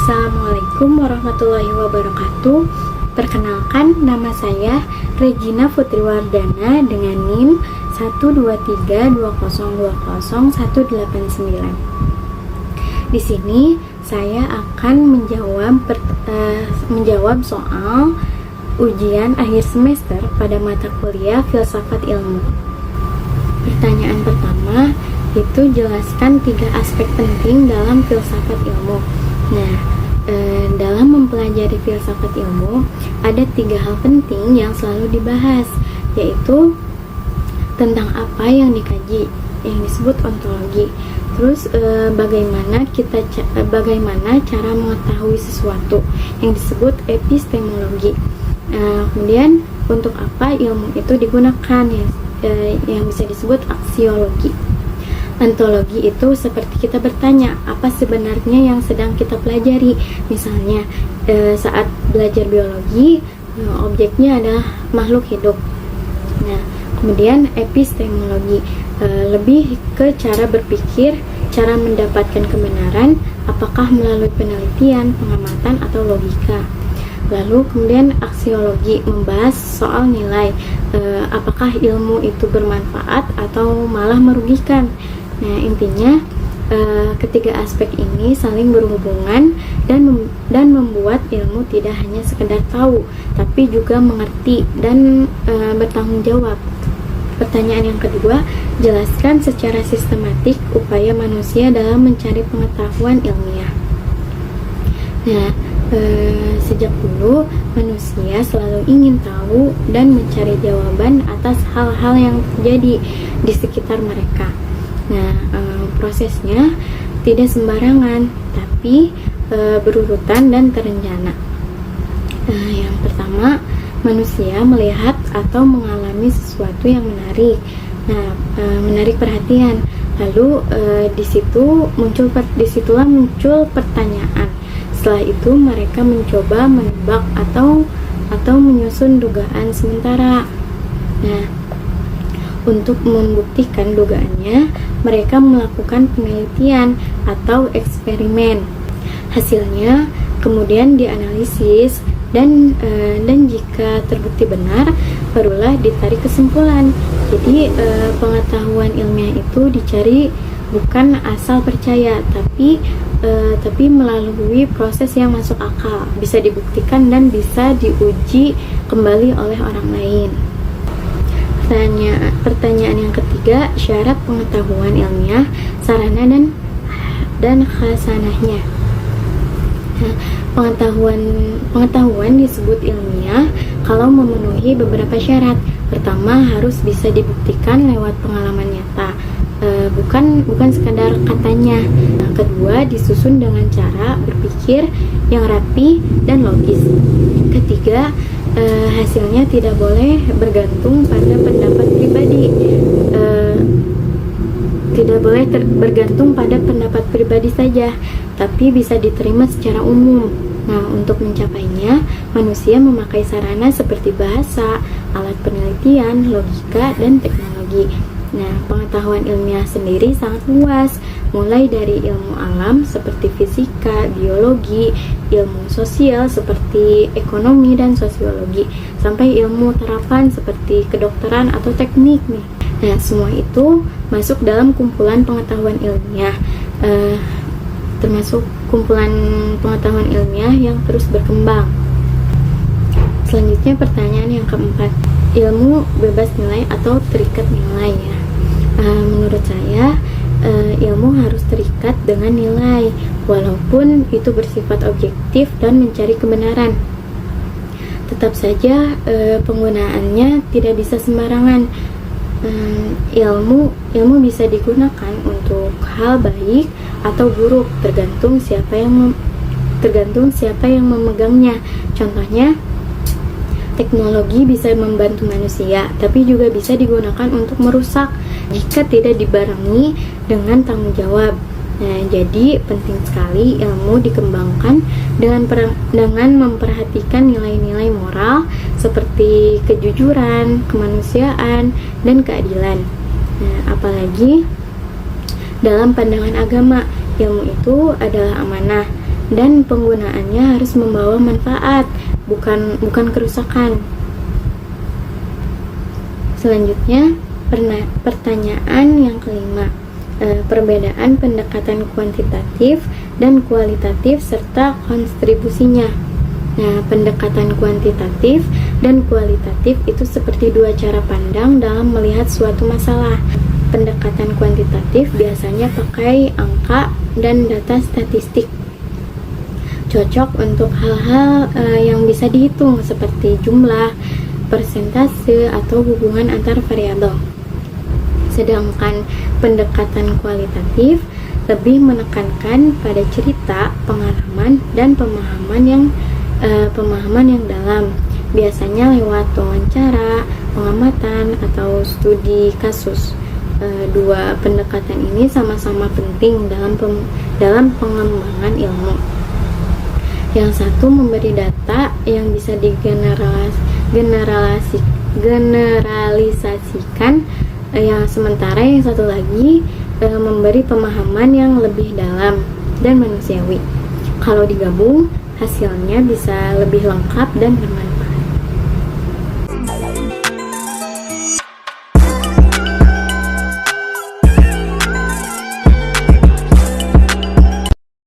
Assalamualaikum warahmatullahi wabarakatuh. Perkenalkan, nama saya Regina Putriwardana dengan NIM 12320200189. Di sini saya akan menjawab soal ujian akhir semester pada mata kuliah Filsafat Ilmu. Pertanyaan pertama itu jelaskan 3 aspek penting dalam filsafat ilmu. Nah, dalam mempelajari filsafat ilmu ada 3 hal penting yang selalu dibahas, yaitu tentang apa yang dikaji, yang disebut ontologi. Terus bagaimana cara mengetahui sesuatu, yang disebut epistemologi. Kemudian untuk apa ilmu itu digunakan, yang bisa disebut aksiologi. Ontologi itu seperti kita bertanya, apa sebenarnya yang sedang kita pelajari. Misalnya saat belajar biologi, objeknya adalah makhluk hidup. Nah, kemudian epistemologi lebih ke cara berpikir, cara mendapatkan kebenaran, apakah melalui penelitian, pengamatan, atau logika. Lalu kemudian aksiologi membahas soal nilai, apakah ilmu itu bermanfaat atau malah merugikan. Nah, intinya ketiga aspek ini saling berhubungan dan membuat ilmu tidak hanya sekedar tahu, tapi juga mengerti dan bertanggung jawab. Pertanyaan yang kedua, jelaskan secara sistematik upaya manusia dalam mencari pengetahuan ilmiah. Nah, sejak dulu manusia selalu ingin tahu dan mencari jawaban atas hal-hal yang terjadi di sekitar mereka. Nah, prosesnya tidak sembarangan, tapi berurutan dan terencana. Yang pertama, manusia melihat atau mengalami sesuatu yang menarik. Nah, menarik perhatian. Lalu disitulah muncul pertanyaan. Setelah itu mereka mencoba menebak atau menyusun dugaan sementara. Nah, untuk membuktikan dugaannya, mereka melakukan penelitian atau eksperimen. Hasilnya kemudian dianalisis dan jika terbukti benar, barulah ditarik kesimpulan. Jadi pengetahuan ilmiah itu dicari bukan asal percaya, tapi melalui proses yang masuk akal, bisa dibuktikan dan bisa diuji kembali oleh orang lain. Pertanyaan yang ketiga, syarat pengetahuan ilmiah, sarana dan khasanahnya. Nah, pengetahuan disebut ilmiah kalau memenuhi beberapa syarat. Pertama, harus bisa dibuktikan lewat pengalaman nyata, bukan sekadar katanya. Nah, kedua, disusun dengan cara berpikir yang rapi dan logis. Ketiga, hasilnya tidak boleh bergantung pada pendapat pribadi. Tidak boleh bergantung pada pendapat pribadi saja, tapi bisa diterima secara umum. Nah, untuk mencapainya, manusia memakai sarana seperti bahasa, alat penelitian, logika, dan teknologi. Nah, pengetahuan ilmiah sendiri sangat luas, mulai dari ilmu alam seperti fisika, biologi, ilmu sosial seperti ekonomi dan sosiologi, sampai ilmu terapan seperti kedokteran atau teknik nih. Nah, semua itu masuk dalam kumpulan pengetahuan ilmiah, termasuk kumpulan pengetahuan ilmiah yang terus berkembang. Selanjutnya pertanyaan yang keempat, ilmu bebas nilai atau terikat nilai ya. Menurut saya ilmu harus terikat dengan nilai, walaupun itu bersifat objektif dan mencari kebenaran. Tetap saja penggunaannya tidak bisa sembarangan. Ilmu bisa digunakan untuk hal baik atau buruk, tergantung siapa yang memegangnya. Contohnya, teknologi bisa membantu manusia, tapi juga bisa digunakan untuk merusak jika tidak dibarengi dengan tanggung jawab. Nah, jadi penting sekali ilmu dikembangkan dengan memperhatikan nilai-nilai moral seperti kejujuran, kemanusiaan, dan keadilan. Nah, apalagi dalam pandangan agama, ilmu itu adalah amanah. dan penggunaannya harus membawa manfaat, bukan kerusakan. Selanjutnya, pertanyaan yang kelima, perbedaan pendekatan kuantitatif dan kualitatif serta kontribusinya. Nah, pendekatan kuantitatif dan kualitatif itu seperti dua cara pandang dalam melihat suatu masalah. Pendekatan kuantitatif biasanya pakai angka dan data statistik, cocok untuk hal-hal yang bisa dihitung seperti jumlah, persentase, atau hubungan antar variabel. Sedangkan pendekatan kualitatif lebih menekankan pada cerita, pengalaman, dan pemahaman yang dalam, biasanya lewat wawancara, pengamatan, atau studi kasus. Dua pendekatan ini sama-sama penting dalam pengembangan ilmu. Yang satu memberi data yang bisa generalisasikan, yang sementara yang satu lagi memberi pemahaman yang lebih dalam dan manusiawi. Kalau digabung, hasilnya bisa lebih lengkap dan bermanfaat.